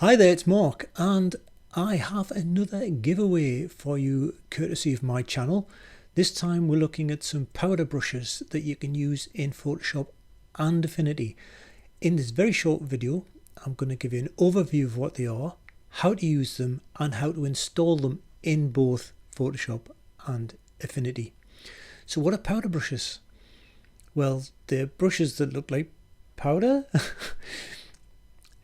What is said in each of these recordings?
Hi there, it's Mark, and I have another giveaway for you courtesy of my channel. This time we're looking at some powder brushes that you can use in Photoshop and Affinity. In this very short video, I'm going to give you an overview of what they are, how to use them, and how to install them in both Photoshop and Affinity. So what are powder brushes? Well, they're brushes that look like powder.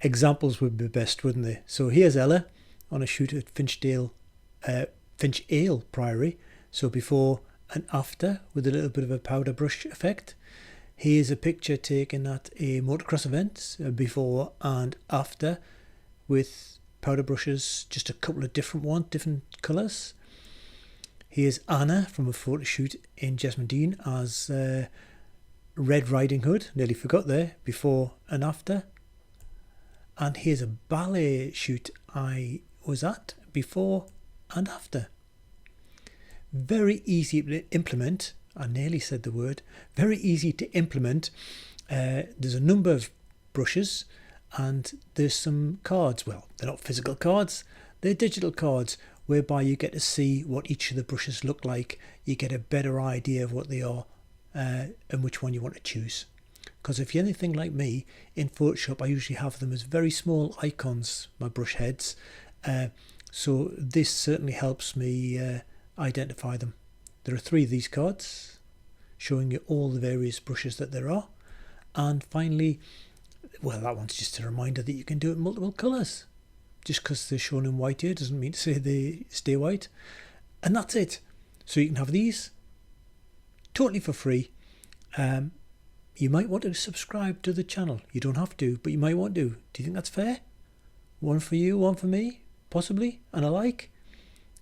Examples would be best, wouldn't they? So here's Ella on a shoot at Finch Ale Priory. So before and after with a little bit of a powder brush effect. Here's a picture taken at a motocross event, before and after, with powder brushes, just a couple of different ones, different colours. Here's Anna from a photo shoot in Jesmondine as Red Riding Hood, nearly forgot there, before and after. And here's a ballet shoot I was at before and after. Very easy to implement. I nearly said the word. Very easy to implement. There's a number of brushes and there's some cards. Well, they're not physical cards. They're digital cards whereby you get to see what each of the brushes look like. You get a better idea of what they are and which one you want to choose. Because if you're anything like me, in Photoshop I usually have them as very small icons, my brush heads, so this certainly helps me identify them. There are 3 of these cards showing you all the various brushes that there are, and finally, well, that one's just a reminder that you can do it in multiple colours. Just because they're shown in white here doesn't mean to say they stay white, and that's it. So you can have these totally for free. You might want to subscribe to the channel. You don't have to, but you might want to. Do you think that's fair? One for you, one for me, possibly, and a like.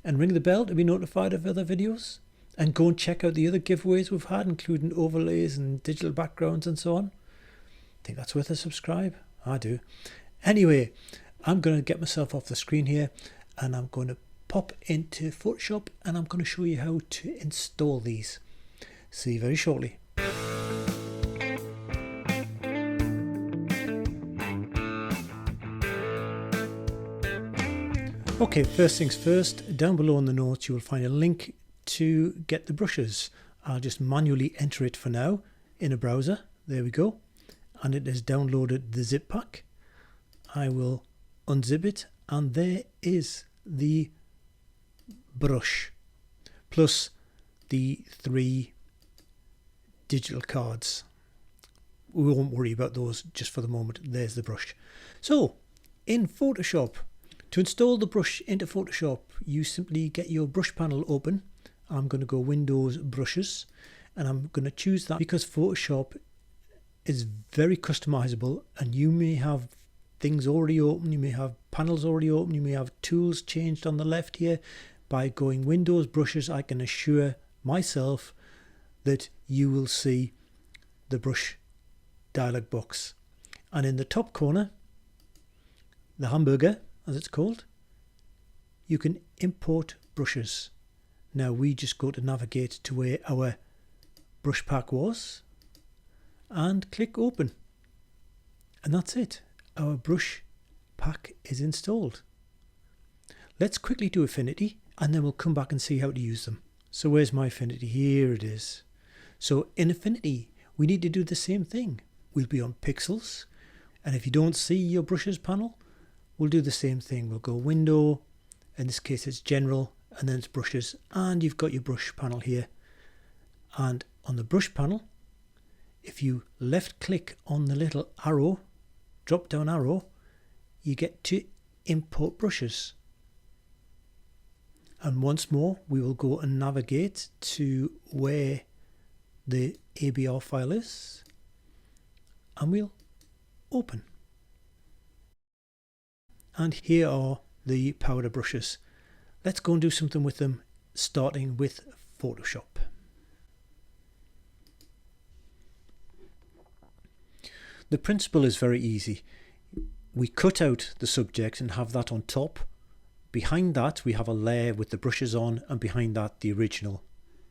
And ring the bell to be notified of other videos. And go and check out the other giveaways we've had, including overlays and digital backgrounds and so on. Think that's worth a subscribe? I do. Anyway, I'm going to get myself off the screen here and I'm going to pop into Photoshop and I'm going to show you how to install these. See you very shortly. Okay, first things first, down below in the notes you will find a link to get the brushes. I'll just manually enter it for now in a browser. There we go. And it has downloaded the zip pack. I will unzip it and there is the brush plus the 3 digital cards. We won't worry about those just for the moment. There's the brush. So in Photoshop, to install the brush into Photoshop, you simply get your brush panel open. I'm going to go Windows Brushes and I'm going to choose that because Photoshop is very customizable and you may have things already open, you may have panels already open, you may have tools changed on the left here. By going Windows Brushes, I can assure myself that you will see the brush dialog box. And in the top corner, the hamburger, as it's called, you can import brushes. Now we just go to navigate to where our brush pack was and click open. And that's it. Our brush pack is installed. Let's quickly do Affinity and then we'll come back and see how to use them. So where's my Affinity? Here it is. So in Affinity, we need to do the same thing. We'll be on Pixels. And if you don't see your brushes panel, we'll do the same thing. We'll go Window, in this case it's General, and then it's Brushes, and you've got your brush panel here. And on the brush panel, if you left click on the little arrow, drop down arrow, you get to import brushes. And once more, we will go and navigate to where the ABR file is, and we'll open. And here are the powder brushes. Let's go and do something with them, starting with Photoshop. The principle is very easy. We cut out the subject and have that on top. Behind that we have a layer with the brushes on, and behind that the original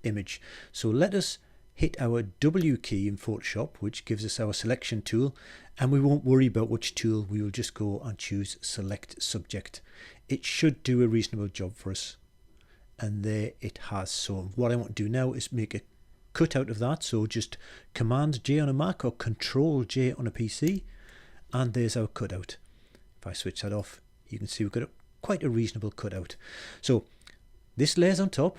image. So let us hit our W key in Photoshop, which gives us our selection tool, and we won't worry about which tool. We will just go and choose select subject. It should do a reasonable job for us, and there it has. So what I want to do now is make a cutout of that. So just Command J on a Mac or Control J on a PC, and there's our cutout. If I switch that off, you can see we've got quite a reasonable cutout. So this layer's on top,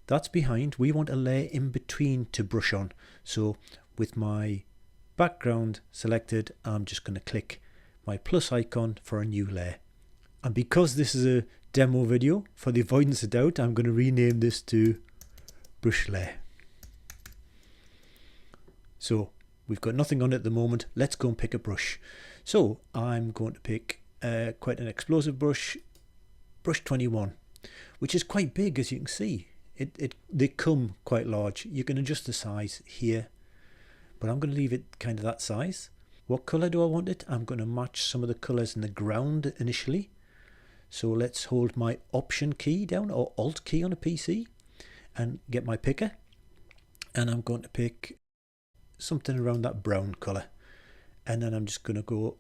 that's behind. We want a layer in between to brush on. So with my background selected, I'm just going to click my plus icon for a new layer. And because this is a demo video, for the avoidance of doubt, I'm going to rename this to brush layer. So we've got nothing on it at the moment. Let's go and pick a brush. So I'm going to pick quite an explosive brush, brush 21, which is quite big, as you can see. They come quite large. You can adjust the size here, but I'm going to leave it kind of that size. What color do I want it? I'm going to match some of the colors in the ground initially. So let's hold my Option key down, or Alt key on a PC, and get my picker. And I'm going to pick something around that brown color. And then I'm just going to go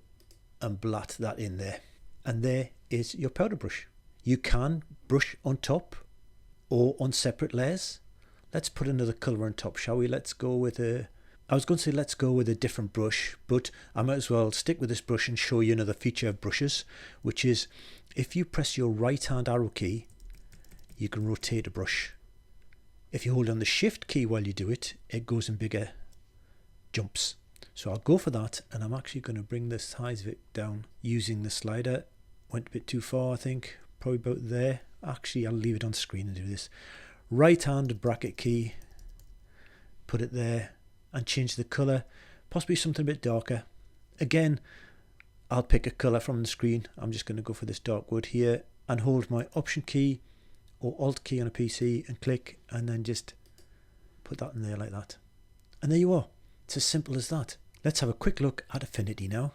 and blot that in there. And there is your powder brush. You can brush on top or on separate layers. Let's put another color on top, shall we? Let's go with a, I was going to say let's go with a different brush, but I might as well stick with this brush and show you another feature of brushes, which is if you press your right hand arrow key, you can rotate a brush. If you hold on the Shift key while you do it, it goes in bigger jumps. So I'll go for that, and I'm actually going to bring the size of it down using the slider. Went a bit too far, I think, probably about there. Actually, I'll leave it on screen and do this. Right hand bracket key, put it there, and change the color, possibly something a bit darker. Again, I'll pick a color from the screen. I'm just going to go for this dark wood here and hold my Option key or Alt key on a PC and click, and then just put that in there like that. And there you are. It's as simple as that. Let's have a quick look at Affinity now.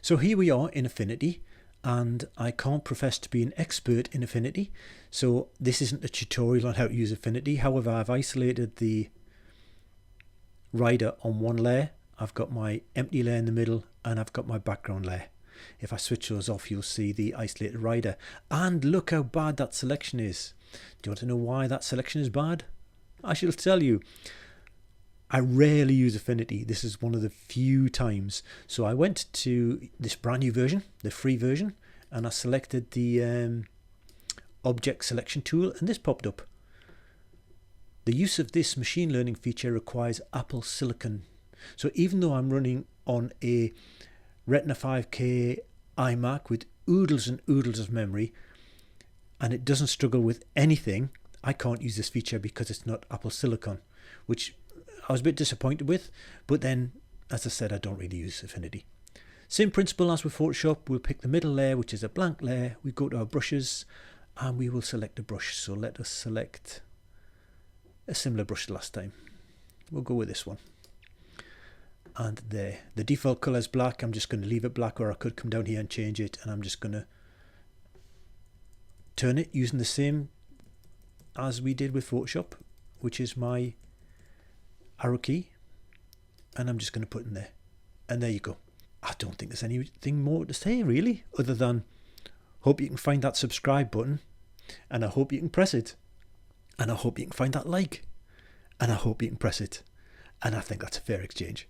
So here we are in Affinity, and I can't profess to be an expert in Affinity, so this isn't a tutorial on how to use Affinity. However, I've isolated the rider on one layer. I've got my empty layer in the middle, and I've got my background layer. If I switch those off, you'll see the isolated rider. And look how bad that selection is. Do you want to know why that selection is bad? I shall tell you. I rarely use Affinity. This is one of the few times. So I went to this brand new version, the free version, and I selected the object selection tool, and this popped up. The use of this machine learning feature requires Apple Silicon. So even though I'm running on a Retina 5K iMac with oodles and oodles of memory, and it doesn't struggle with anything, I can't use this feature because it's not Apple Silicon, which I was a bit disappointed with. But then, as I said, I don't really use Affinity. Same principle as with Photoshop. We'll pick the middle layer, which is a blank layer. We go to our brushes and we will select a brush. So let us select a similar brush to last time. We'll go with this one. And there, the default color is black. I'm just going to leave it black, or I could come down here and change it, and I'm just going to turn it using the same as we did with Photoshop, which is my arrow key, and I'm just going to put in there, and there you go. I don't think there's anything more to say really, other than hope you can find that subscribe button, and I hope you can press it, and I hope you can find that like, and I hope you can press it, and I think that's a fair exchange.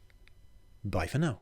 Bye for now.